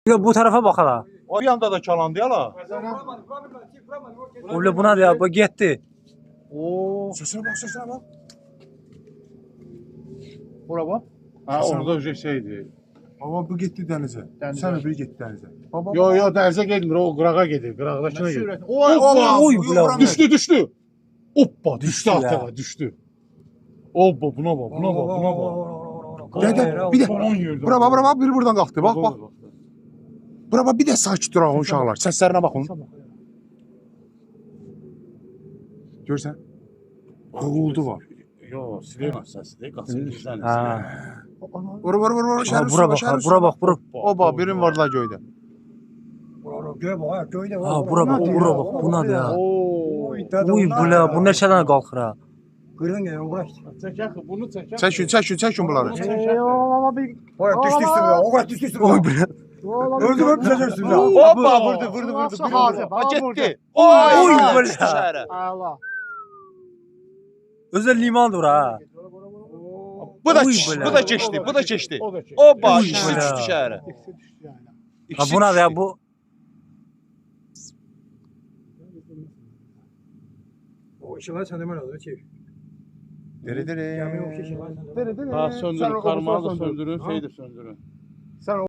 Bu tarafa bakalım. O yanda da çalandı ya la. Öyle buna da ya, bu gitti. Oo. Sesine bak. Bura bak. Ha Sesine orada bir şeydi. Baba bu gitti denize. Denize. Sen öbürü gitti denize. Baba. Yo denize gelmir, o qırağa gedir. Qırağdakına gedir. Oy bula. Düştü. Hoppa düştü Düştü ya. aşağı düştü. Hoppa buna bak. Dede bir de. Bura bak biri buradan kalktı. Bak. Bura bak bir de sakit duraq uşaqlar. Səslərinə baxın. Görsən? Uğuldu var. Yo silah səsidir. Qaçın bizdən. Ha. Vur. Ha, Şərif bura bak, bura bak, bura. O bak birin var la göydə. Ha, bura bak, buna da ya. Oo. Uy bula, bu neçədən qalxır ha? Çək bunu çək. Çəkin bunları. Oy bula. Hoppa vurdu. Ha getdi. Oy bula. bula. Özel limandır ha. Bu da Oy keçdi, bula. bu da keçdi. Hoppa Oy ikisi bula. düşdü şəhərə. Ha, buna da ya, bu. Dere. Ha söndürün, karmağı da söndürün, şeyi de söndürün.